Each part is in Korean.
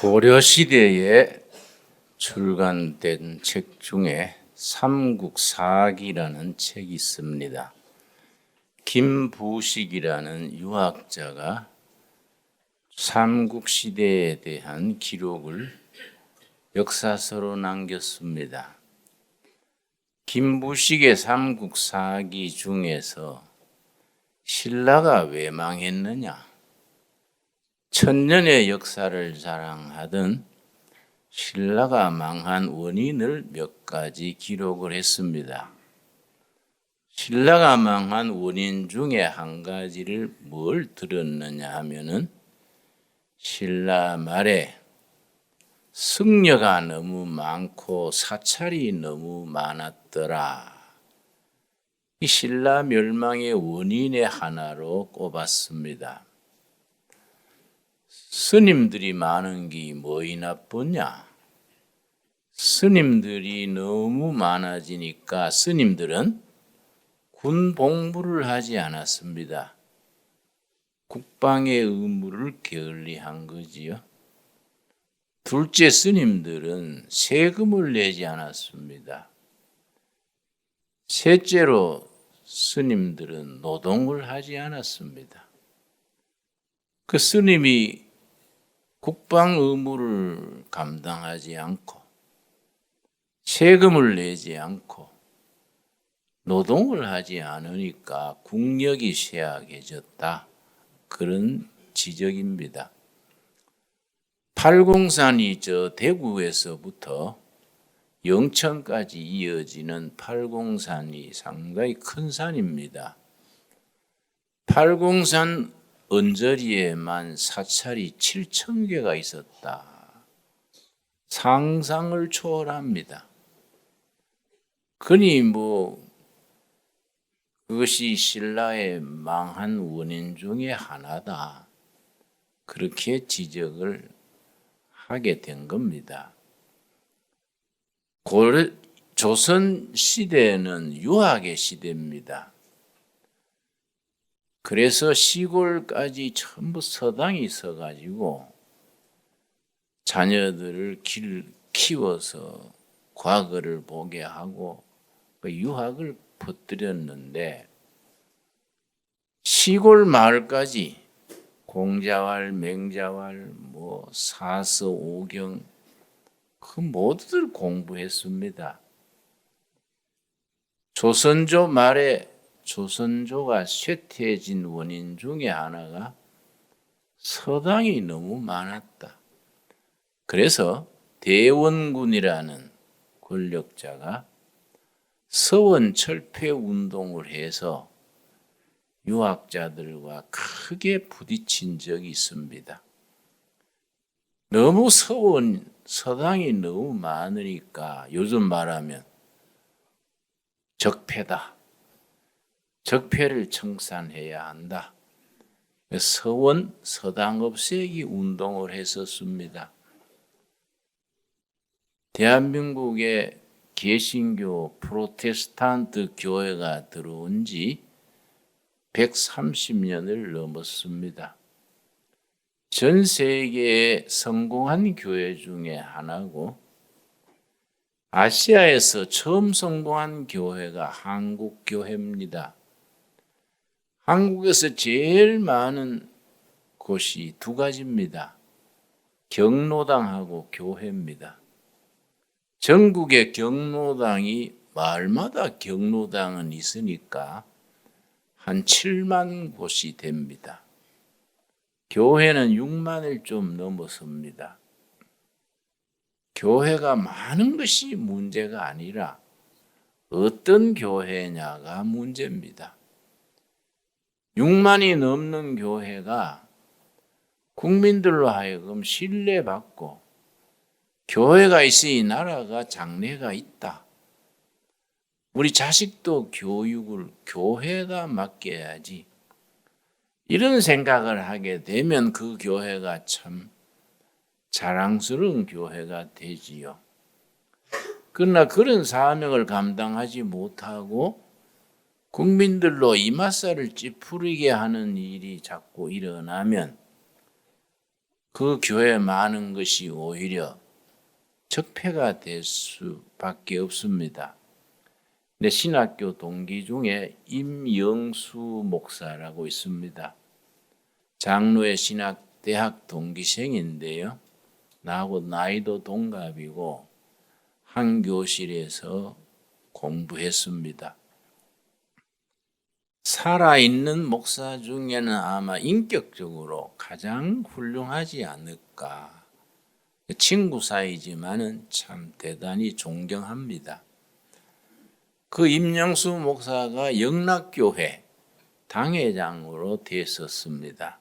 고려 시대에 출간된 책 중에 삼국사기라는 책이 있습니다. 김부식이라는 유학자가 삼국시대에 대한 기록을 역사서로 남겼습니다. 김부식의 삼국사기 중에서 신라가 왜 망했느냐? 천년의 역사를 자랑하던 신라가 망한 원인을 몇 가지 기록을 했습니다. 신라가 망한 원인 중에 한 가지를 뭘 들었느냐 하면은 신라 말에 승려가 너무 많고 사찰이 너무 많았더라. 이 신라 멸망의 원인의 하나로 꼽았습니다. 스님들이 많은 게 뭐이 나쁘냐? 스님들이 너무 많아지니까 스님들은 군복무를 하지 않았습니다. 국방의 의무를 게을리한 거지요. 둘째, 스님들은 세금을 내지 않았습니다. 셋째로, 스님들은 노동을 하지 않았습니다. 그 스님이 국방 의무를 감당하지 않고 세금을 내지 않고 노동을 하지 않으니까 국력이 쇠약해졌다. 그런 지적입니다. 팔공산이 저 대구에서부터 영천까지 이어지는 팔공산이 상당히 큰 산입니다. 팔공산 언저리에만 사찰이 7,000개가 있었다. 상상을 초월합니다. 그니 그것이 신라의 망한 원인 중에 하나다. 그렇게 지적을 하게 된 겁니다. 조선 시대는 유학의 시대입니다. 그래서 시골까지 전부 서당이 있어가지고 자녀들을 키워서 과거를 보게 하고 유학을 퍼뜨렸는데 시골 마을까지 공자왈, 맹자왈, 사서, 오경 그 모두들 공부했습니다. 조선조 말에 조선조가 쇠퇴해진 원인 중에 하나가 서당이 너무 많았다. 그래서 대원군이라는 권력자가 서원 철폐 운동을 해서 유학자들과 크게 부딪힌 적이 있습니다. 너무 서당이 너무 많으니까 요즘 말하면 적폐다. 적폐를 청산해야 한다. 서당 없애기 운동을 했었습니다. 대한민국에 개신교 프로테스탄트 교회가 들어온 지 130년을 넘었습니다. 전 세계에 성공한 교회 중에 하나고 아시아에서 처음 성공한 교회가 한국교회입니다. 한국에서 제일 많은 곳이 두 가지입니다. 경로당하고 교회입니다. 전국의 경로당이 마을마다 경로당은 있으니까 한 7만 곳이 됩니다. 교회는 6만을 좀 넘었습니다. 교회가 많은 것이 문제가 아니라 어떤 교회냐가 문제입니다. 6만이 넘는 교회가 국민들로 하여금 신뢰받고 교회가 있으니 나라가 장래가 있다. 우리 자식도 교육을 교회가 맡겨야지. 이런 생각을 하게 되면 그 교회가 참 자랑스러운 교회가 되지요. 그러나 그런 사명을 감당하지 못하고 국민들로 이맛살을 찌푸리게 하는 일이 자꾸 일어나면 그 교회에 많은 것이 오히려 적폐가 될 수밖에 없습니다. 내 신학교 동기 중에 임영수 목사라고 있습니다. 장로의 신학대학 동기생인데요. 나하고 나이도 동갑이고 한 교실에서 공부했습니다. 살아있는 목사 중에는 아마 인격적으로 가장 훌륭하지 않을까. 친구 사이지만은 참 대단히 존경합니다. 그 임영수 목사가 영락교회 당회장으로 됐었습니다.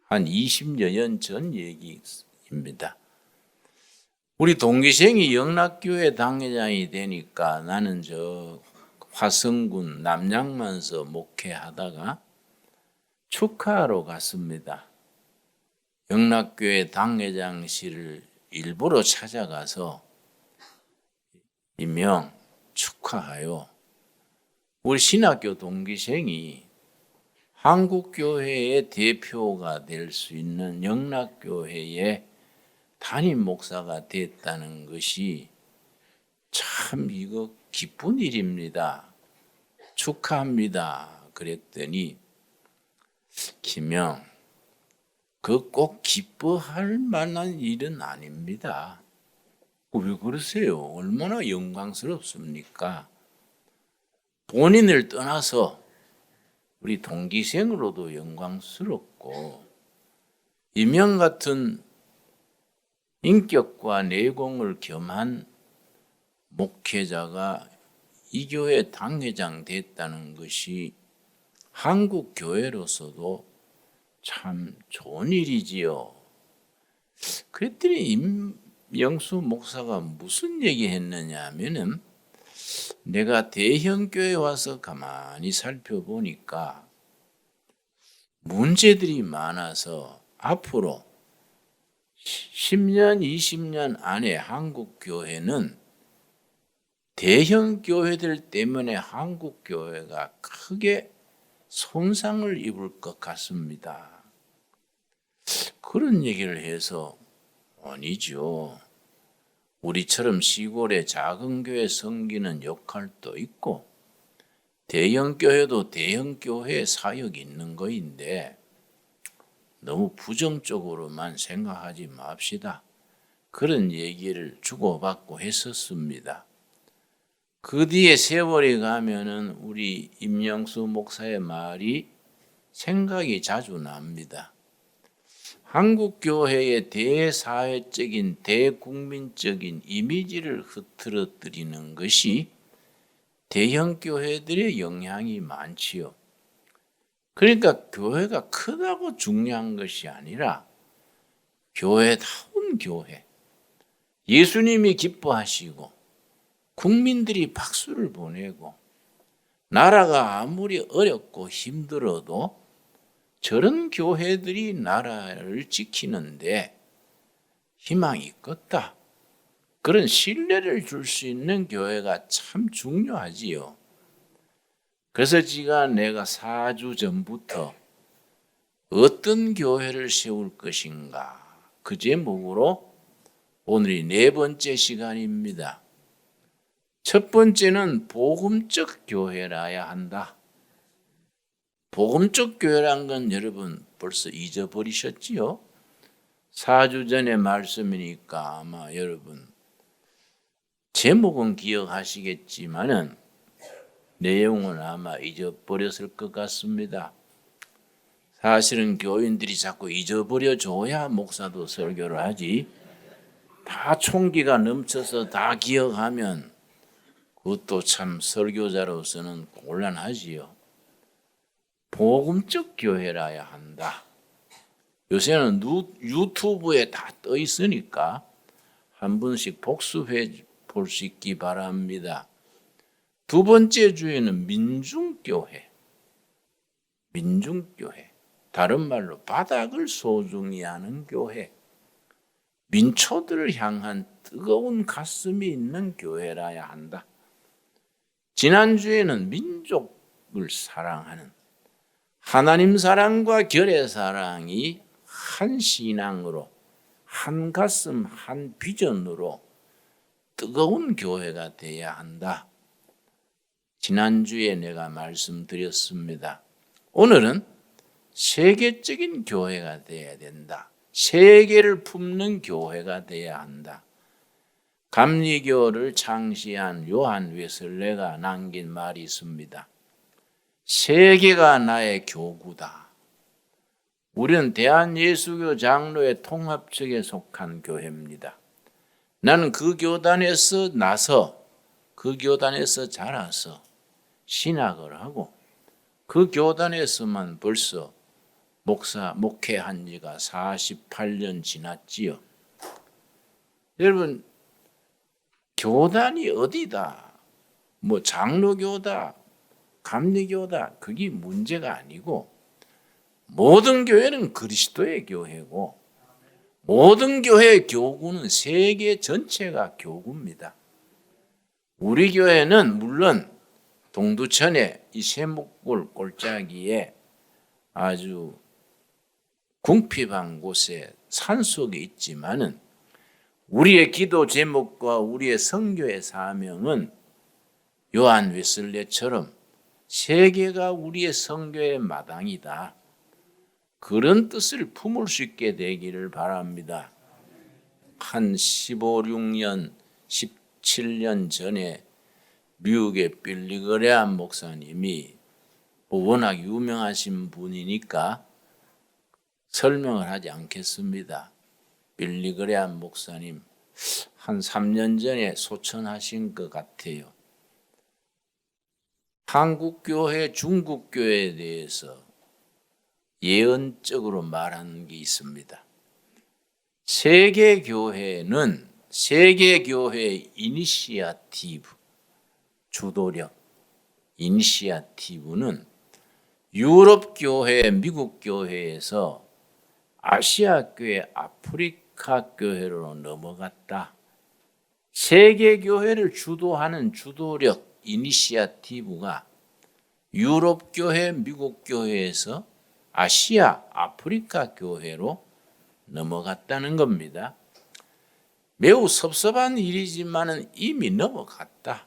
한 20여 년 전 얘기입니다. 우리 동기생이 영락교회 당회장이 되니까 나는 저 화성군 남양만서 목회하다가 축하하러 갔습니다. 영락교회 당회장실을 일부러 찾아가서 임명 축하하여 우리 신학교 동기생이 한국교회의 대표가 될 수 있는 영락교회의 담임 목사가 됐다는 것이 참 이거 기쁜 일입니다. 축하합니다. 그랬더니 김영, 그 꼭 기뻐할 만한 일은 아닙니다. 왜 그러세요? 얼마나 영광스럽습니까? 본인을 떠나서 우리 동기생으로도 영광스럽고 임영 같은 인격과 내공을 겸한 목회자가 이 교회 당회장 됐다는 것이 한국 교회로서도 참 좋은 일이지요. 그랬더니 임영수 목사가 무슨 얘기 했느냐 하면은 내가 대형교회 와서 가만히 살펴보니까 문제들이 많아서 앞으로 10년, 20년 안에 한국 교회는 대형 교회들 때문에 한국 교회가 크게 손상을 입을 것 같습니다. 그런 얘기를 해서 아니죠. 우리처럼 시골의 작은 교회 섬기는 역할도 있고 대형 교회도 대형 교회의 사역이 있는 거인데 너무 부정적으로만 생각하지 맙시다. 그런 얘기를 주고받고 했었습니다. 그 뒤에 세월이 가면은 우리 임영수 목사의 말이 생각이 자주 납니다. 한국 교회의 대사회적인 대국민적인 이미지를 흐트러뜨리는 것이 대형 교회들의 영향이 많지요. 그러니까 교회가 크다고 중요한 것이 아니라 교회다운 교회, 예수님이 기뻐하시고 국민들이 박수를 보내고 나라가 아무리 어렵고 힘들어도 저런 교회들이 나라를 지키는데 희망이 있겠다. 그런 신뢰를 줄 수 있는 교회가 참 중요하지요. 그래서 내가 4주 전부터 어떤 교회를 세울 것인가 그 제목으로 오늘이 4번째 시간입니다. 첫 번째는 복음적 교회라야 한다. 복음적 교회란 건 여러분 벌써 잊어버리셨지요? 4주 전의 말씀이니까 아마 여러분 제목은 기억하시겠지만은 내용은 아마 잊어버렸을 것 같습니다. 사실은 교인들이 자꾸 잊어버려줘야 목사도 설교를 하지 다 총기가 넘쳐서 다 기억하면 그것도 참 설교자로서는 곤란하지요. 복음적 교회라야 한다. 요새는 유튜브에 다 떠 있으니까 한 번씩 복습해 볼 수 있기 바랍니다. 두 번째 주에는 민중교회. 민중교회. 다른 말로 바닥을 소중히 하는 교회. 민초들을 향한 뜨거운 가슴이 있는 교회라야 한다. 지난주에는 민족을 사랑하는 하나님 사랑과 결의 사랑이 한 신앙으로 한 가슴 한 비전으로 뜨거운 교회가 되어야 한다. 지난주에 내가 말씀드렸습니다. 오늘은 세계적인 교회가 되어야 된다. 세계를 품는 교회가 되어야 한다. 감리교를 창시한 요한 웨슬레가 남긴 말이 있습니다. 세계가 나의 교구다. 우리는 대한예수교 장로의 통합측에 속한 교회입니다. 나는 그 교단에서 나서 그 교단에서 자라서 신학을 하고 그 교단에서만 벌써 목회한 지가 48년 지났지요. 여러분, 교단이 어디다, 장로교다, 감리교다, 그게 문제가 아니고 모든 교회는 그리스도의 교회고 모든 교회의 교구는 세계 전체가 교구입니다. 우리 교회는 물론 동두천에 이 세목골 골짜기에 아주 궁핍한 곳에 산속에 있지만은 우리의 기도 제목과 우리의 선교의 사명은 요한 웨슬레처럼 세계가 우리의 선교의 마당이다. 그런 뜻을 품을 수 있게 되기를 바랍니다. 한 16년, 17년 전에 미국의 빌리그레암 목사님이 워낙 유명하신 분이니까 설명을 하지 않겠습니다. 빌리그레암 목사님 한 3년 전에 소천하신 것 같아요. 한국교회, 중국교회에 대해서 예언적으로 말한 게 있습니다. 세계교회는 세계교회의 이니시아티브, 주도력, 이니시아티브는 유럽교회, 미국교회에서 아시아교회, 아프리카교회로 넘어갔다. 세계교회를 주도하는 주도력, 이니시아티브가 유럽교회, 미국교회에서 아시아, 아프리카 교회로 넘어갔다는 겁니다. 매우 섭섭한 일이지만 이미 넘어갔다.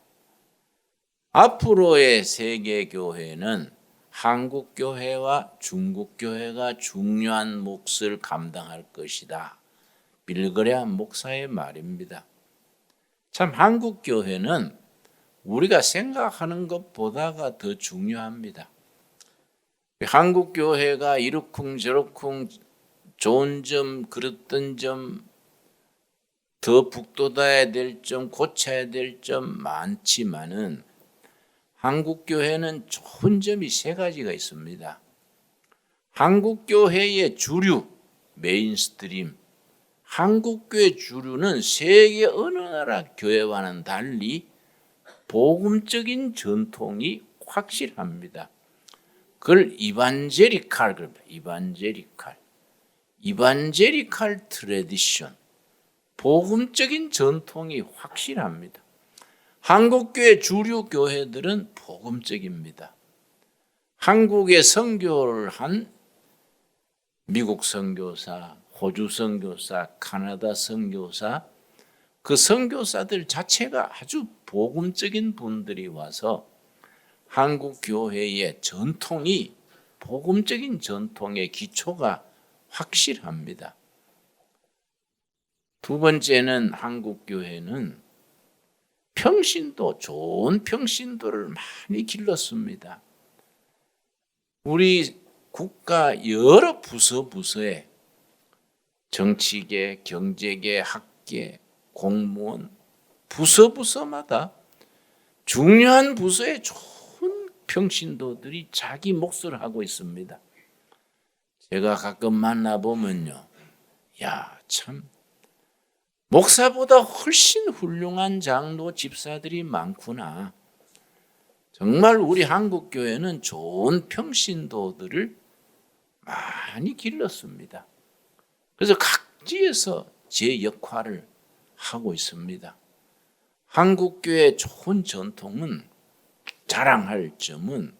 앞으로의 세계교회는 한국교회와 중국교회가 중요한 몫을 감당할 것이다. 빌리그레암 목사의 말입니다. 참 한국교회는 우리가 생각하는 것보다가 더 중요합니다. 한국교회가 이러쿵저러쿵 좋은 점, 그랬던 점, 더 북돋아야 될 점, 고쳐야 될 점 많지만은 한국교회는 좋은 점이 3가지가 있습니다. 한국교회의 주류, 메인스트림, 한국교회 주류는 세계 어느 나라 교회와는 달리 복음적인 전통이 확실합니다. 그걸 이반제리칼 그럽니다. 이반제리칼 트래디션, 복음적인 전통이 확실합니다. 한국교회 주류 교회들은 복음적입니다. 한국에 선교를 한 미국 선교사, 호주 선교사, 카나다 선교사, 그 선교사들 자체가 아주 복음적인 분들이 와서 한국 교회의 전통이 복음적인 전통의 기초가 확실합니다. 두 번째는 한국 교회는 평신도, 좋은 평신도를 많이 길렀습니다. 우리 국가 여러 부서에 정치계, 경제계, 학계, 공무원, 부서마다 중요한 부서에 좋은 평신도들이 자기 몫을 하고 있습니다. 제가 가끔 만나보면요, 참 목사보다 훨씬 훌륭한 장로 집사들이 많구나. 정말 우리 한국교회는 좋은 평신도들을 많이 길렀습니다. 그래서 각지에서 제 역할을 하고 있습니다. 한국교회의 좋은 전통은, 자랑할 점은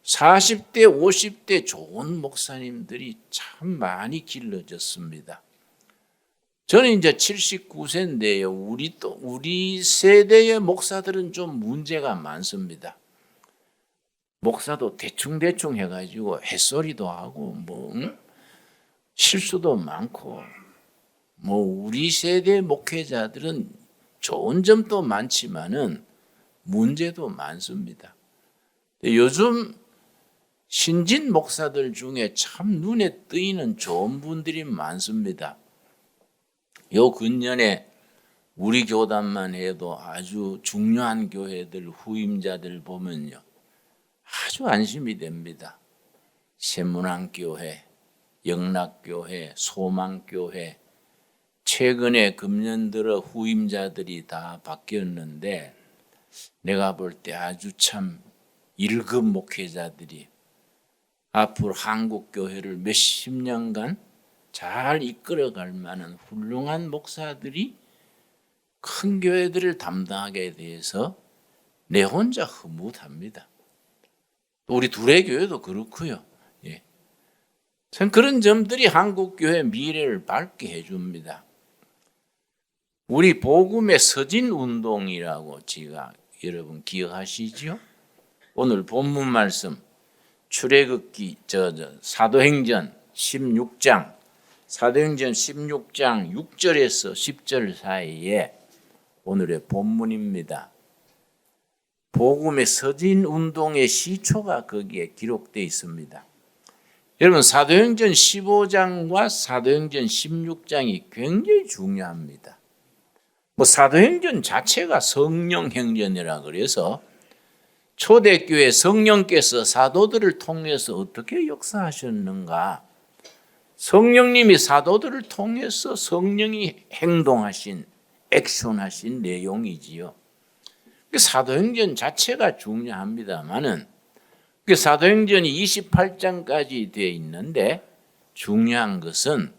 40대, 50대 좋은 목사님들이 참 많이 길러졌습니다. 저는 이제 79세인데요. 우리 세대의 목사들은 좀 문제가 많습니다. 목사도 대충대충 해가지고 햇소리도 하고 실수도 많고 우리 세대 목회자들은 좋은 점도 많지만은 문제도 많습니다. 요즘 신진 목사들 중에 참 눈에 띄는 좋은 분들이 많습니다. 요 근년에 우리 교단만 해도 아주 중요한 교회들 후임자들 보면요, 아주 안심이 됩니다. 세문안교회, 영락교회, 소망교회, 최근에 금년 들어 후임자들이 다 바뀌었는데 내가 볼 때 아주 참 1급 목회자들이 앞으로 한국교회를 몇십 년간 잘 이끌어갈 만한 훌륭한 목사들이 큰 교회들을 담당하게 돼서 내 혼자 흐뭇합니다. 우리 둘의 교회도 그렇고요. 예. 전 그런 점들이 한국교회 미래를 밝게 해줍니다. 우리 복음의 서진운동이라고 제가 여러분 기억하시죠? 오늘 본문 말씀 출애굽기 사도행전 16장 6절에서 10절 사이에 오늘의 본문입니다. 복음의 서진운동의 시초가 거기에 기록되어 있습니다. 여러분 사도행전 15장과 사도행전 16장이 굉장히 중요합니다. 사도행전 자체가 성령행전이라 그래서 초대교회 성령께서 사도들을 통해서 어떻게 역사하셨는가, 성령님이 사도들을 통해서 성령이 행동하신, 액션하신 내용이지요. 사도행전 자체가 중요합니다만은 사도행전이 28장까지 되어 있는데 중요한 것은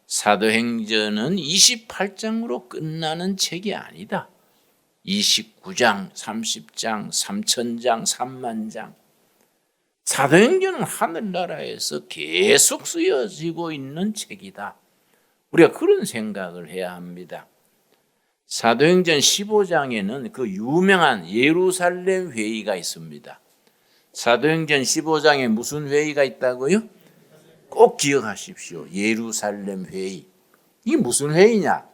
사도행전은 28장으로 끝나는 책이 아니다. 29장, 30장, 3000장, 30,000장. 사도행전은 하늘나라에서 계속 쓰여지고 있는 책이다. 우리가 그런 생각을 해야 합니다. 사도행전 15장에는 그 유명한 예루살렘 회의가 있습니다. 사도행전 15장에 무슨 회의가 있다고요? 꼭 기억하십시오. 예루살렘 회의. 이게 무슨 회의냐?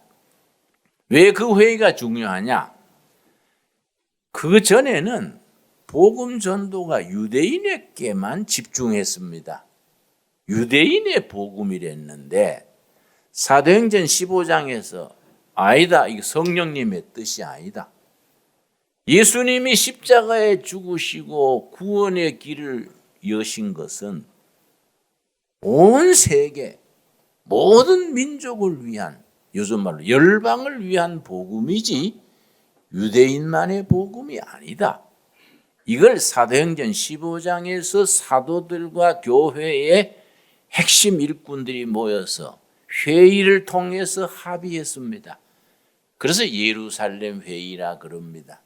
왜 그 회의가 중요하냐? 그 전에는 복음 전도가 유대인에게만 집중했습니다. 유대인의 복음이랬는데 사도행전 15장에서 아니다, 이게 성령님의 뜻이 아니다. 예수님이 십자가에 죽으시고 구원의 길을 여신 것은 온 세계 모든 민족을 위한, 요즘 말로 열방을 위한 복음이지 유대인만의 복음이 아니다. 이걸 사도행전 15장에서 사도들과 교회의 핵심 일꾼들이 모여서 회의를 통해서 합의했습니다. 그래서 예루살렘 회의라 그럽니다.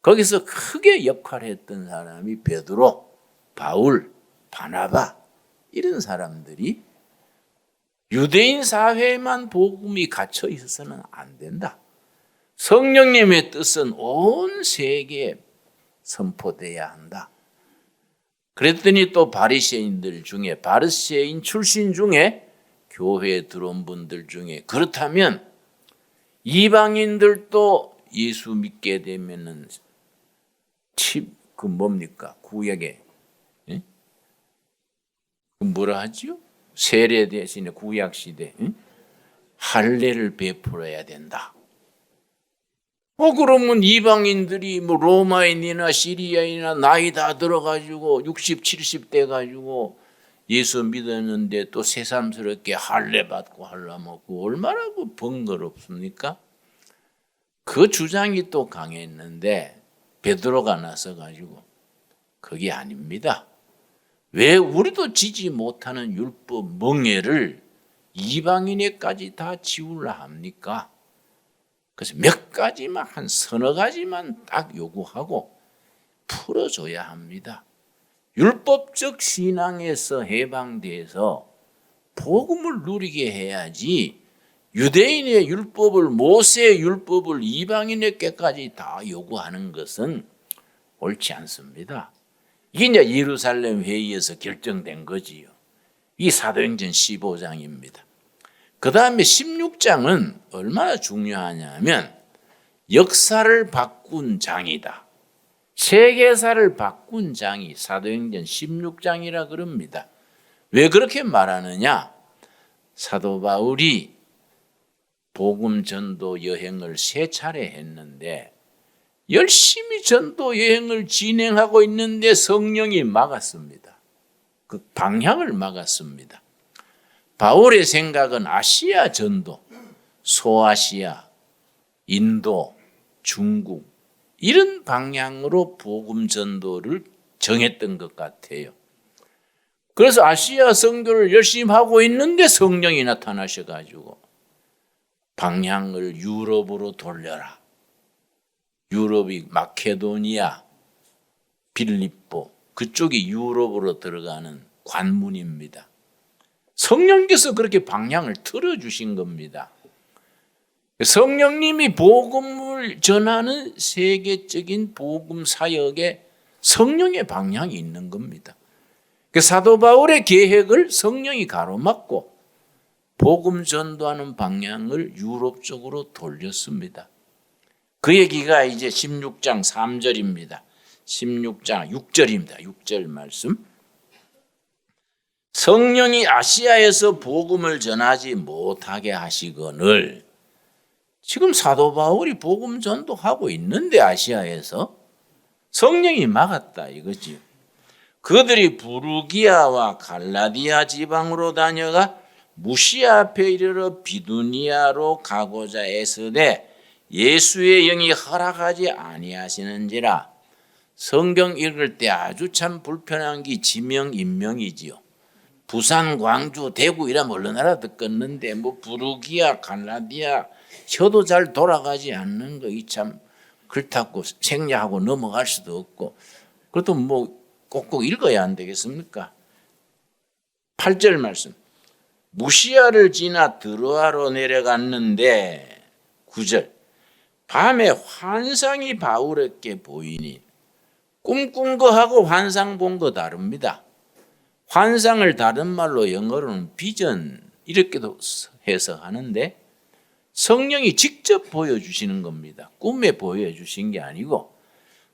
거기서 크게 역할했던 사람이 베드로, 바울, 바나바 이런 사람들이 유대인 사회에만 복음이 갇혀 있어서는 안 된다. 성령님의 뜻은 온 세계에 선포돼야 한다. 그랬더니 또 바리새인들 중에, 바리새인 출신 중에 교회에 들어온 분들 중에 그렇다면 이방인들도 예수 믿게 되면은 뭡니까? 구약에 뭐라 하지요? 세례 대신에 구약 시대 할례를 베풀어야 된다. 그러면 이방인들이 로마인이나 시리아인이나 나이 다 들어가지고 60, 70 돼가지고 예수 믿었는데 또 새삼스럽게 할례 받고 하려면 얼마나 번거롭습니까? 그 주장이 또 강했는데 베드로가 나서가지고 그게 아닙니다. 왜 우리도 지지 못하는 율법 멍에를 이방인에까지 다 지우려 합니까? 그래서 몇 가지만, 한 서너 가지만 딱 요구하고 풀어줘야 합니다. 율법적 신앙에서 해방돼서 복음을 누리게 해야지 유대인의 율법을 모세의 율법을 이방인에게까지 다 요구하는 것은 옳지 않습니다. 이게 이제 예루살렘 회의에서 결정된 거지요. 이 사도행전 15장입니다. 그 다음에 16장은 얼마나 중요하냐면 역사를 바꾼 장이다. 세계사를 바꾼 장이 사도행전 16장이라 그럽니다. 왜 그렇게 말하느냐? 사도 바울이 복음 전도 여행을 3차례 했는데 열심히 전도 여행을 진행하고 있는데 성령이 막았습니다. 그 방향을 막았습니다. 바울의 생각은 아시아 전도, 소아시아, 인도, 중국 이런 방향으로 복음 전도를 정했던 것 같아요. 그래서 아시아 선교를 열심히 하고 있는데 성령이 나타나셔가지고 방향을 유럽으로 돌려라. 유럽이 마케도니아, 빌립보 그쪽이 유럽으로 들어가는 관문입니다. 성령께서 그렇게 방향을 틀어주신 겁니다. 성령님이 복음을 전하는 세계적인 복음 사역에 성령의 방향이 있는 겁니다. 사도 바울의 계획을 성령이 가로막고 복음 전도하는 방향을 유럽 쪽으로 돌렸습니다. 그 얘기가 이제 16장 3절입니다. 16장 6절입니다. 6절 말씀. 성령이 아시아에서 복음을 전하지 못하게 하시거늘 지금 사도 바울이 복음 전도하고 있는데 아시아에서 성령이 막았다 이거지. 그들이 부르기아와 갈라디아 지방으로 다녀가 무시아 앞에 이르러 비두니아로 가고자 애쓰되 예수의 영이 허락하지 아니하시는지라. 성경 읽을 때 아주 참 불편한 게 지명 인명이지요. 부산, 광주, 대구 이러면 얼른 알아듣겠는데 뭐 부르기아, 갈라디아 혀도 잘 돌아가지 않는 거 이 참 그렇다고 생략하고 넘어갈 수도 없고 그것도 뭐 꼭꼭 읽어야 안 되겠습니까? 8절 말씀. 무시아를 지나 드로아로 내려갔는데 9절. 밤에 환상이 바울에게 보이니 꿈꾼 거하고 환상 본 거 다릅니다. 환상을 다른 말로 영어로는 비전 이렇게도 해석하는데 성령이 직접 보여주시는 겁니다. 꿈에 보여주신 게 아니고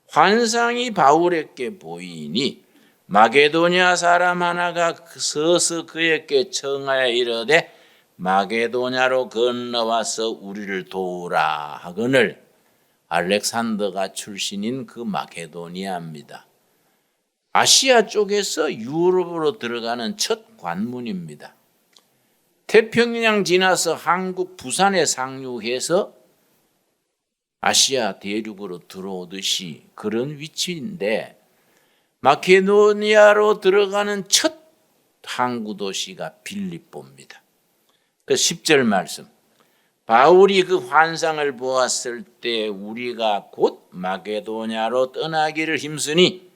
환상이 바울에게 보이니 마게도냐 사람 하나가 서서 그에게 청하여 이르되 마게도냐로 건너와서 우리를 도우라 하거늘 알렉산더가 출신인 그 마게도니아입니다. 아시아 쪽에서 유럽으로 들어가는 첫 관문입니다. 태평양 지나서 한국 부산에 상륙해서 아시아 대륙으로 들어오듯이 그런 위치인데 마케도니아로 들어가는 첫 항구 도시가 빌립보입니다. 그 10절 말씀. 바울이 그 환상을 보았을 때 우리가 곧 마게도냐로 떠나기를 힘쓰니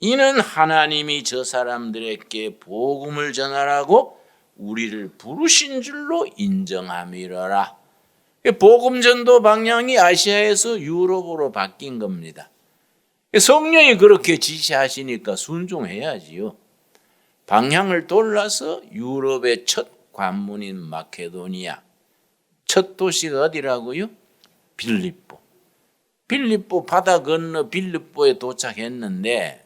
이는 하나님이 저 사람들에게 복음을 전하라고 우리를 부르신 줄로 인정함이러라. 복음 전도 방향이 아시아에서 유럽으로 바뀐 겁니다. 성령이 그렇게 지시하시니까 순종해야지요. 방향을 돌려서 유럽의 첫 관문인 마케도니아, 첫 도시가 어디라고요? 빌립보. 빌립보 바다 건너 빌립보에 도착했는데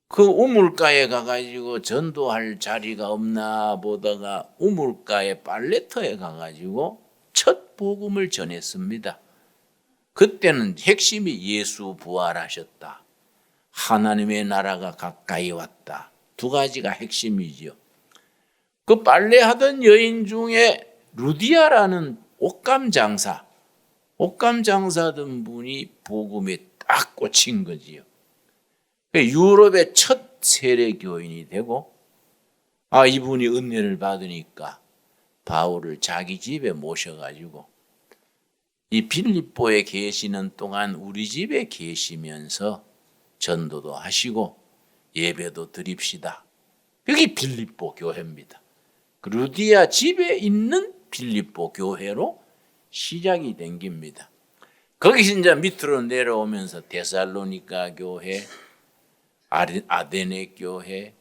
그 우물가에 가가지고 전도할 자리가 없나 보다가 우물가에 빨래터에 가가지고 첫 복음을 전했습니다. 그때는 핵심이 예수 부활하셨다. 하나님의 나라가 가까이 왔다. 두 가지가 핵심이지요. 그 빨래하던 여인 중에 루디아라는 옷감 장사던 분이 복음에 딱 꽂힌 거지요. 유럽의 첫 세례 교인이 되고 이분이 은혜를 받으니까 바울을 자기 집에 모셔가지고 이 빌립보에 계시는 동안 우리 집에 계시면서 전도도 하시고 예배도 드립시다. 여기 빌립보 교회입니다. 그 루디아 집에 있는 빌립보 교회로 시작이 된 겁니다. 거기서 이제 밑으로 내려오면서 데살로니가 교회, 아데네 교회,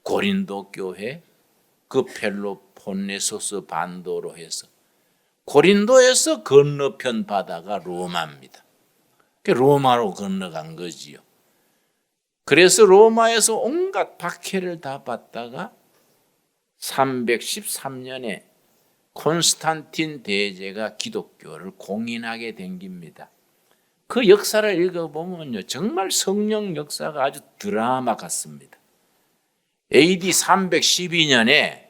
고린도 교회, 그 펠로폰네소스 반도로 해서 고린도에서 건너편 바다가 로마입니다. 로마로 건너간 거지요. 그래서 로마에서 온갖 박해를 다 받다가 313년에 콘스탄틴 대제가 기독교를 공인하게 된 겁니다. 그 역사를 읽어보면요, 정말 성령 역사가 아주 드라마 같습니다. AD 312년에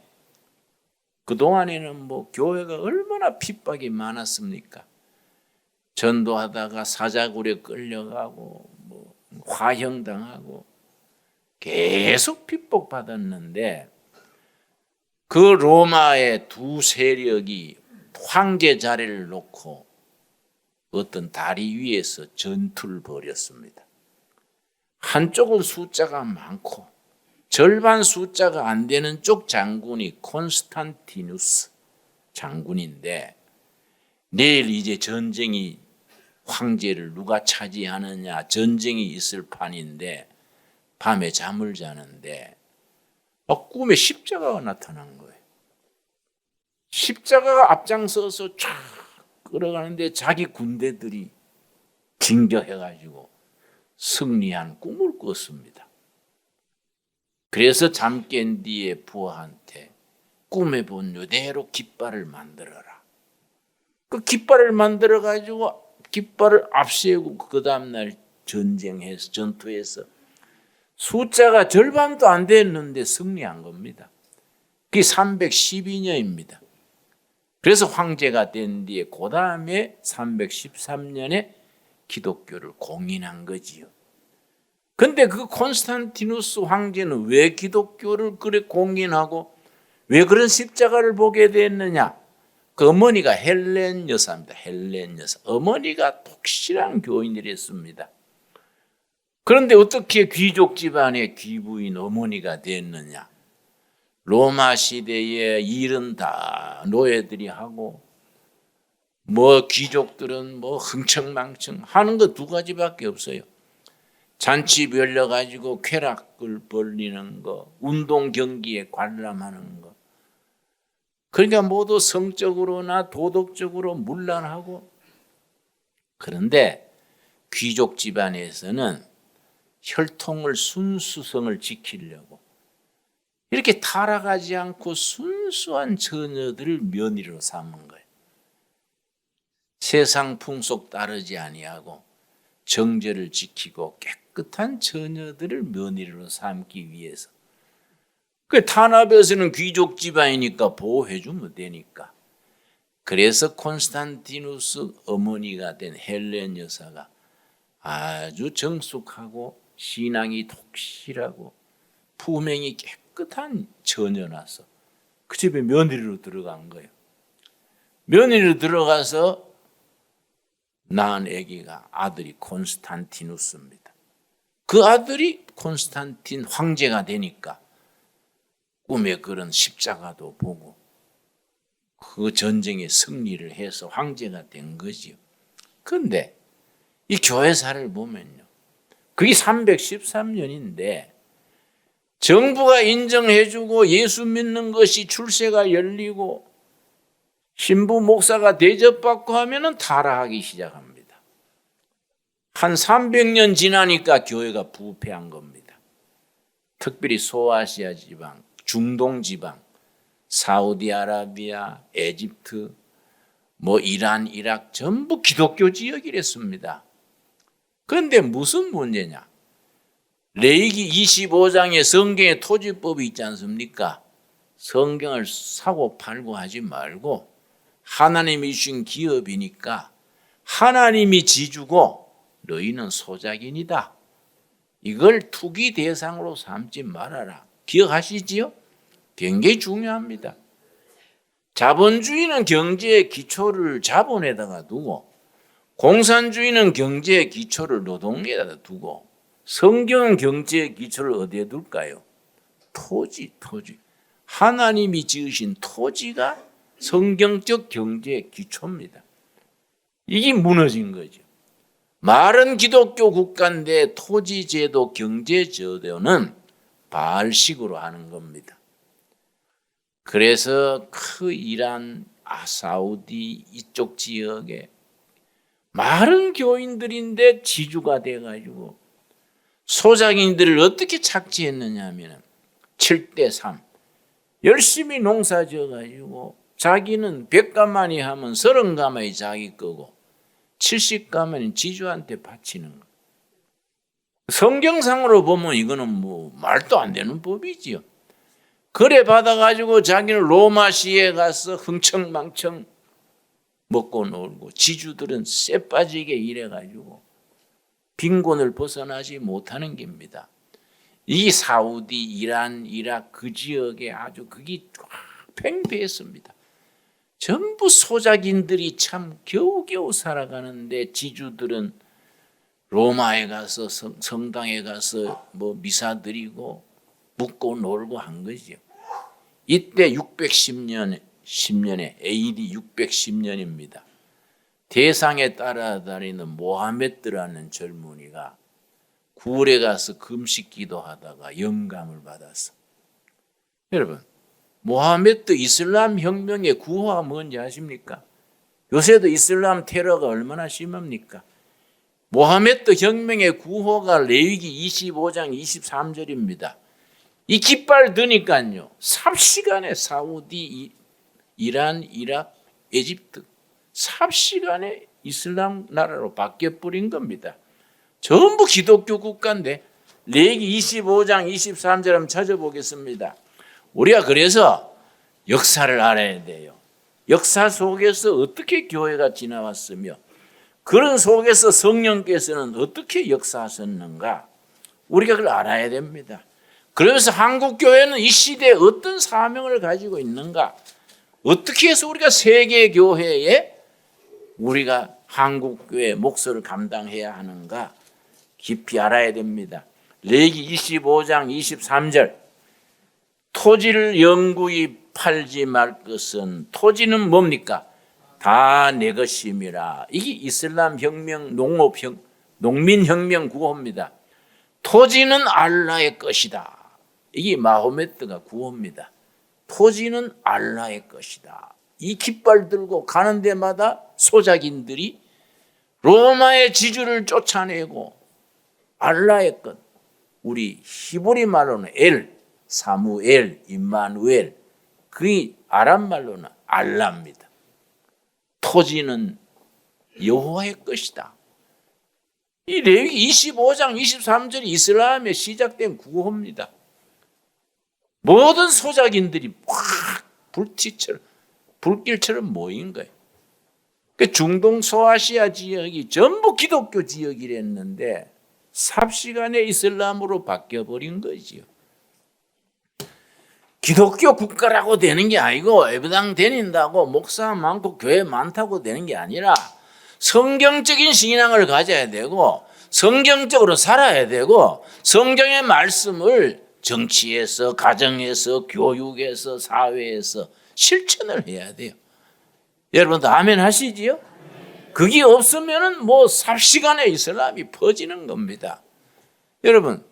그동안에는 뭐 교회가 얼마나 핍박이 많았습니까? 전도하다가 사자굴에 끌려가고 뭐 화형당하고 계속 핍박받았는데 그 로마의 두 세력이 황제 자리를 놓고 어떤 다리 위에서 전투를 벌였습니다. 한쪽은 숫자가 많고 절반 숫자가 안 되는 쪽 장군이 콘스탄티누스 장군인데 내일 이제 전쟁이 황제를 누가 차지하느냐 전쟁이 있을 판인데 밤에 잠을 자는데 꿈에 십자가가 나타난 거예요. 십자가가 앞장서서 쫙 끌어가는데 자기 군대들이 징저해가지고 승리한 꿈을 꿨습니다. 그래서 잠 깬 뒤에 부하한테 꿈에 본 이대로 깃발을 만들어라. 그 깃발을 만들어가지고 깃발을 앞세우고 그 다음날 전투해서 숫자가 절반도 안 됐는데 승리한 겁니다. 그게 312년입니다. 그래서 황제가 된 뒤에 그 다음에 313년에 기독교를 공인한 거지요. 근데 그 콘스탄티누스 황제는 왜 기독교를 그래 공인하고 왜 그런 십자가를 보게 됐느냐? 그 어머니가 헬렌 여사입니다. 헬렌 여사. 어머니가 독실한 교인이랬습니다. 그런데 어떻게 귀족 집안의 귀부인 어머니가 됐느냐? 로마 시대에 일은 다 노예들이 하고 뭐 귀족들은 뭐 흥청망청 하는 거 두 가지밖에 없어요. 잔치 벌려가지고 쾌락을 벌리는 거, 운동 경기에 관람하는 거. 그러니까 모두 성적으로나 도덕적으로 문란하고. 그런데 귀족 집안에서는 혈통을 순수성을 지키려고 이렇게 타락하지 않고 순수한 처녀들을 며느리로 삼은 거예요. 세상 풍속 따르지 아니하고 정제를 지키고 깨끗한 처녀들을 며느리로 삼기 위해서. 그 탄압에서는 귀족 집안이니까 보호해주면 되니까. 그래서 콘스탄티누스 어머니가 된 헬렌 여사가 아주 정숙하고 신앙이 독실하고 품행이 깨끗한 처녀라서 그 집에 며느리로 들어간 거예요. 며느리로 들어가서 낳은 아기가 아들이 콘스탄티누스입니다. 그 아들이 콘스탄틴 황제가 되니까 꿈에 그런 십자가도 보고 그 전쟁에 승리를 해서 황제가 된 거지요. 그런데 이 교회사를 보면요, 그게 313년인데 정부가 인정해주고 예수 믿는 것이 출세가 열리고 신부 목사가 대접받고 하면은 타락하기 시작합니다. 한 300년 지나니까 교회가 부패한 겁니다. 특별히 소아시아 지방, 중동 지방, 사우디아라비아, 에집트, 뭐 이란, 이락 전부 기독교 지역이랬습니다. 그런데 무슨 문제냐? 레위기 25장에 성경에 토지법이 있지 않습니까? 성경을 사고 팔고 하지 말고 하나님이 주신 기업이니까 하나님이 지주고 너희는 소작인이다. 이걸 투기 대상으로 삼지 말아라. 기억하시지요? 굉장히 중요합니다. 자본주의는 경제의 기초를 자본에다가 두고 공산주의는 경제의 기초를 노동에다가 두고 성경 경제의 기초를 어디에 둘까요? 토지. 하나님이 지으신 토지가 성경적 경제의 기초입니다. 이게 무너진 거죠. 말은 기독교 국가인데 토지제도, 경제제도는 바알식으로 하는 겁니다. 그래서 그 이란, 사우디 이쪽 지역에 많은 교인들인데 지주가 돼가지고 소작인들을 어떻게 착취했느냐 하면 7대3 열심히 농사 지어가지고 자기는 100가마니 하면 30가마니 자기 거고 70가마니 지주한테 바치는 거. 성경상으로 보면 이거는 뭐 말도 안 되는 법이지요. 그래 받아가지고 자기는 로마시에 가서 흥청망청 먹고 놀고 지주들은 쇠 빠지게 일해가지고 빈곤을 벗어나지 못하는 겁니다. 이 사우디, 이란, 이라크 그 지역에 아주 그게 팽배했습니다. 전부 소작인들이 참 겨우겨우 살아가는데 지주들은 로마에 가서 성당에 가서 뭐 미사 드리고 묵고 놀고 한 거죠. 이때 610년에 AD 610년입니다. 대상에 따라다니는 모하메드라는 젊은이가 굴에 가서 금식 기도하다가 영감을 받았어. 여러분, 모하메드 이슬람 혁명의 구호가 뭔지 아십니까? 요새도 이슬람 테러가 얼마나 심합니까? 모하메드 혁명의 구호가 레위기 25장 23절입니다. 이 깃발 드니까요, 삽시간에 사우디, 이란, 이라크, 에집트 삽시간에 이슬람 나라로 바뀌어버린 겁니다. 전부 기독교 국가인데 레위기 25장 23절 한번 찾아보겠습니다. 우리가 그래서 역사를 알아야 돼요. 역사 속에서 어떻게 교회가 지나왔으며 그런 속에서 성령께서는 어떻게 역사하셨는가 우리가 그걸 알아야 됩니다. 그러면서 한국교회는 이 시대에 어떤 사명을 가지고 있는가, 어떻게 해서 우리가 세계교회에 우리가 한국교회의 몫을 감당해야 하는가 깊이 알아야 됩니다. 레위기 25장 23절 토지를 영구히 팔지 말 것은, 토지는 뭡니까? 다 내 것임이라. 이게 이슬람 혁명, 농민혁명 구호입니다. 토지는 알라의 것이다. 이게 마호메트가 구호입니다. 토지는 알라의 것이다. 이 깃발 들고 가는 데마다 소작인들이 로마의 지주를 쫓아내고 알라의 것, 우리 히브리 말로는 사무엘, 임마누엘, 그게 아람 말로는 알라입니다. 토지는 여호와의 것이다. 이 레위기 25장 23절이 이슬람에 시작된 구호입니다. 모든 소작인들이 확 불길처럼 모인 거예요. 중동 소아시아 지역이 전부 기독교 지역이랬는데 삽시간에 이슬람으로 바뀌어버린 거지요. 기독교 국가라고 되는 게 아니고 예배당 다닌다고 목사 많고 교회 많다고 되는 게 아니라 성경적인 신앙을 가져야 되고 성경적으로 살아야 되고 성경의 말씀을 정치에서, 가정에서, 교육에서, 사회에서 실천을 해야 돼요. 여러분도 아멘 하시지요? 그게 없으면은 뭐 삽시간에 이슬람이 퍼지는 겁니다. 여러분,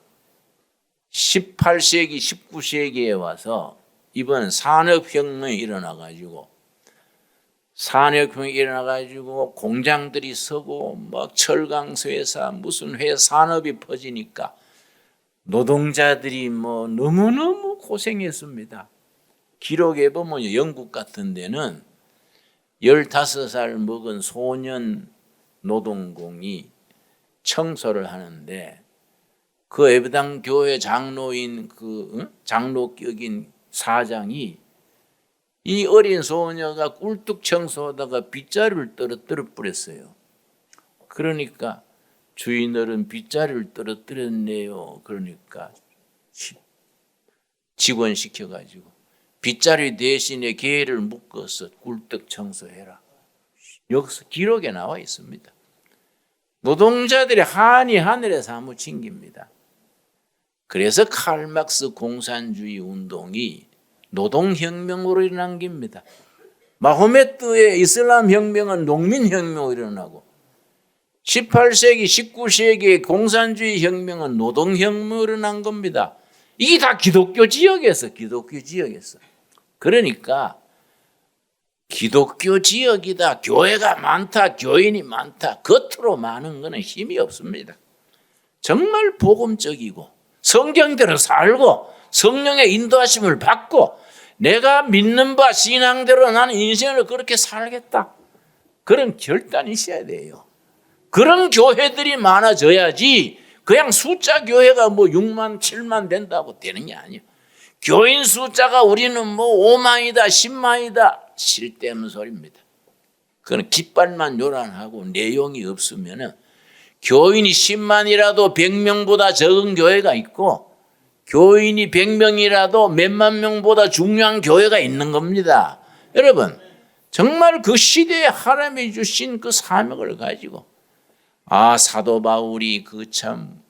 18세기, 19세기에 와서 이번 산업혁명이 일어나가지고 공장들이 서고 막 철강회사 무슨 산업이 퍼지니까 노동자들이 뭐 너무너무 고생했습니다. 기록에 보면 영국 같은 데는 15살 먹은 소년 노동공이 청소를 하는데 그 예배당 교회 장로인 장로격인 사장이 이 어린 소녀가 꿀뚝 청소하다가 빗자루를 떨어뜨려 버렸어요. 그러니까 주인어른 빗자루를 떨어뜨렸네요. 그러니까 직원 시켜가지고 빗자루 대신에 개를 묶어서 꿀떡 청소해라. 여기서 기록에 나와 있습니다. 노동자들의 한이 하늘에 사무친 겁니다. 그래서 칼막스 공산주의 운동이 노동혁명으로 일어난 겁니다. 마호메트의 이슬람 혁명은 농민혁명으로 일어나고 18세기, 19세기의 공산주의 혁명은 노동혁명으로 일어난 겁니다. 이게 다 기독교 지역에서. 그러니까 기독교 지역이다, 교회가 많다, 교인이 많다, 겉으로 많은 것은 힘이 없습니다. 정말 복음적이고 성경대로 살고 성령의 인도하심을 받고 내가 믿는 바 신앙대로 나는 인생을 그렇게 살겠다, 그런 결단이 있어야 돼요. 그런 교회들이 많아져야지 그냥 숫자 교회가 뭐 6만 7만 된다고 되는 게 아니에요. 교인 숫자가 우리는 뭐 5만이다 10만이다 쓸데없는 소리입니다. 그건 깃발만 요란하고 내용이 없으면 교인이 10만이라도 100명보다 적은 교회가 있고 교인이 100명이라도 몇만 명보다 중요한 교회가 있는 겁니다. 여러분, 정말 그 시대에 하나님이 주신 그 사명을 가지고 사도 바울이 그 참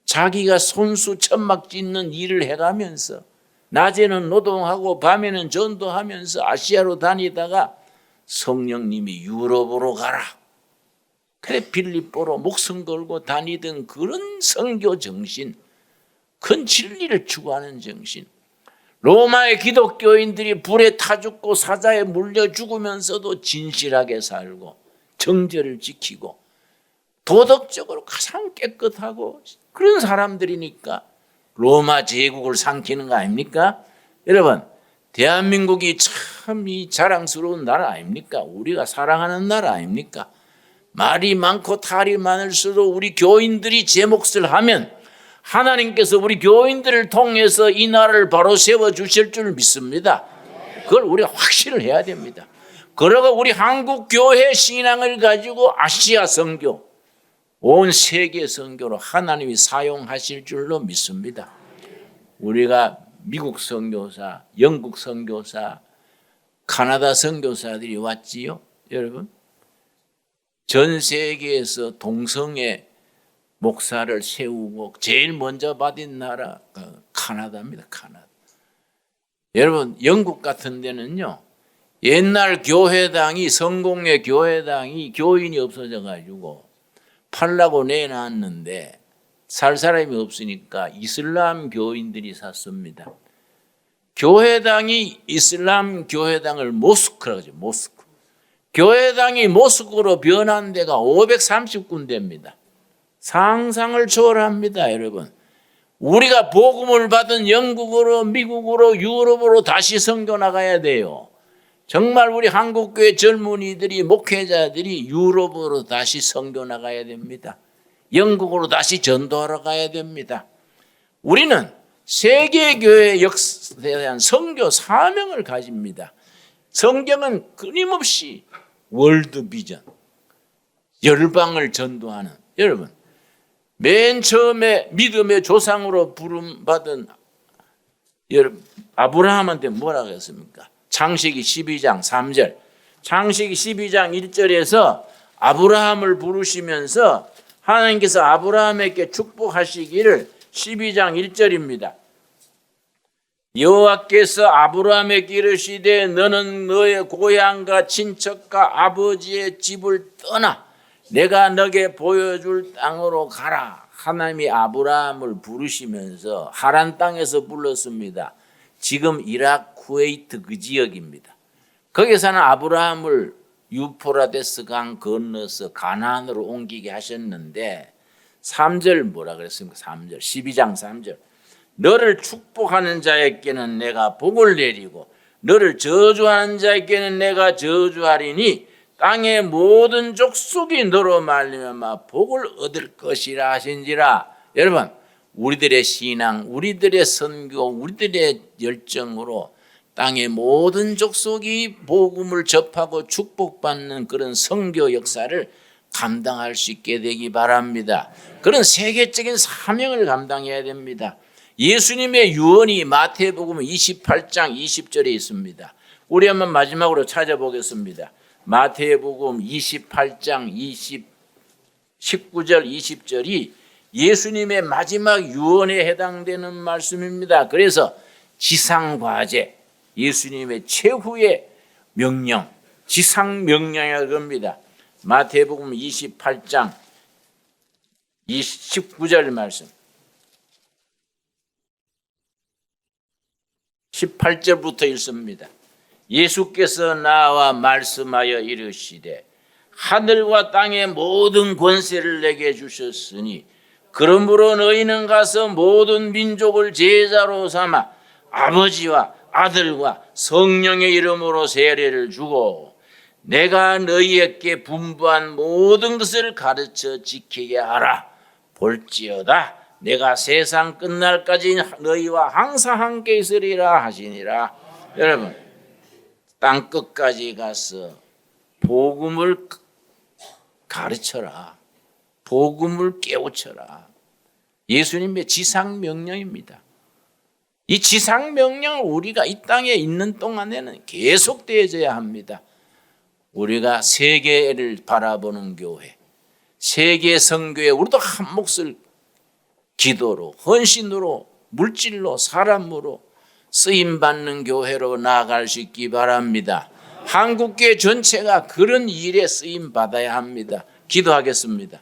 자기가 손수 천막 짓는 일을 해가면서 낮에는 노동하고 밤에는 전도하면서 아시아로 다니다가 성령님이 유럽으로 가라, 그래 빌립보로 목숨 걸고 다니던 그런 선교 정신, 큰 진리를 추구하는 정신, 로마의 기독교인들이 불에 타 죽고 사자에 물려 죽으면서도 진실하게 살고 정절을 지키고 도덕적으로 가장 깨끗하고 그런 사람들이니까 로마 제국을 삼키는 거 아닙니까? 여러분, 대한민국이 참 이 자랑스러운 나라 아닙니까? 우리가 사랑하는 나라 아닙니까? 말이 많고 탈이 많을수록 우리 교인들이 제 몫을 하면 하나님께서 우리 교인들을 통해서 이 나라를 바로 세워주실 줄 믿습니다. 그걸 우리가 확신을 해야 됩니다. 그러고 우리 한국 교회 신앙을 가지고 아시아 선교, 온 세계 선교로 하나님이 사용하실 줄로 믿습니다. 우리가 미국 선교사, 영국 선교사, 카나다 선교사들이 왔지요. 여러분, 전 세계에서 동성애 목사를 세우고 제일 먼저 받은 나라가 카나다입니다. 카나다. 여러분, 영국 같은 데는요, 옛날 교회당이, 성공회 교회당이 교인이 없어져 가지고 팔라고 내놨는데 살 사람이 없으니까 이슬람 교인들이 샀습니다. 교회당이 이슬람 교회당을 모스크라고 하죠. 모스크. 교회당이 모스크로 변한 데가 530군데입니다. 상상을 초월합니다, 여러분. 우리가 복음을 받은 영국으로, 미국으로, 유럽으로 다시 선교 나가야 돼요. 정말 우리 한국교회 젊은이들이, 목회자들이 유럽으로 다시 선교 나가야 됩니다. 영국으로 다시 전도하러 가야 됩니다. 우리는 세계교회 역사에 대한 선교 사명을 가집니다. 성경은 끊임없이 월드 비전, 열방을 전도하는, 여러분, 맨 처음에 믿음의 조상으로 부름받은 아브라함한테 뭐라고 했습니까? 창세기 12장 3절, 창세기 12장 1절에서 아브라함을 부르시면서 하나님께서 아브라함에게 축복하시기를 12장 1절입니다. 여호와께서 아브라함에게 이르시되 너는 너의 고향과 친척과 아버지의 집을 떠나 내가 너게 보여줄 땅으로 가라. 하나님이 아브라함을 부르시면서 하란 땅에서 불렀습니다. 지금 이라크, 쿠웨이트 그 지역입니다. 거기서는 아브라함을 유프라데스 강 건너서 가나안으로 옮기게 하셨는데 3절 뭐라 그랬습니까? 3절, 12장 3절. 너를 축복하는 자에게는 내가 복을 내리고 너를 저주하는 자에게는 내가 저주하리니 땅의 모든 족속이 너로 말미암아 복을 얻을 것이라 하신지라. 여러분, 우리들의 신앙, 우리들의 선교, 우리들의 열정으로 땅의 모든 족속이 복음을 접하고 축복받는 그런 선교 역사를 감당할 수 있게 되기 바랍니다. 그런 세계적인 사명을 감당해야 됩니다. 예수님의 유언이 마태복음 28장 20절에 있습니다. 우리 한번 마지막으로 찾아보겠습니다. 마태복음 28장 19절 20절이 예수님의 마지막 유언에 해당되는 말씀입니다. 그래서 지상과제, 예수님의 최후의 명령, 지상명령이라고 합니다. 마태복음 28장 19절 말씀, 18절부터 읽습니다. 예수께서 나와 말씀하여 이르시되 하늘과 땅의 모든 권세를 내게 주셨으니 그러므로 너희는 가서 모든 민족을 제자로 삼아 아버지와 아들과 성령의 이름으로 세례를 주고 내가 너희에게 분부한 모든 것을 가르쳐 지키게 하라. 볼지어다 내가 세상 끝날까지 너희와 항상 함께 있으리라 하시니라. 여러분, 땅 끝까지 가서 복음을 가르쳐라. 복음을 깨우쳐라. 예수님의 지상명령입니다. 이 지상명령을 우리가 이 땅에 있는 동안에는 계속되어져야 합니다. 우리가 세계를 바라보는 교회, 세계 선교회, 우리도 한 몫을 기도로, 헌신으로, 물질로, 사람으로 쓰임받는 교회로 나아갈 수 있기 바랍니다. 한국교회 전체가 그런 일에 쓰임받아야 합니다. 기도하겠습니다.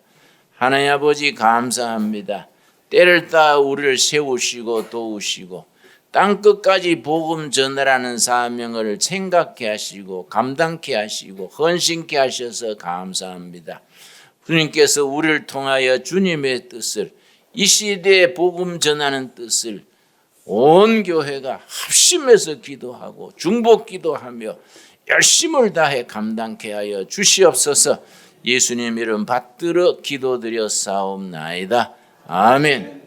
하나님 아버지 감사합니다. 때를 따라 우리를 세우시고 도우시고 땅끝까지 복음 전하라는 사명을 생각케 하시고 감당케 하시고 헌신케 하셔서 감사합니다. 주님께서 우리를 통하여 주님의 뜻을, 이 시대에 복음 전하는 뜻을 온 교회가 합심해서 기도하고 중복 기도하며 열심을 다해 감당케 하여 주시옵소서. 예수님 이름 받들어 기도드려 싸움나이다. 아멘.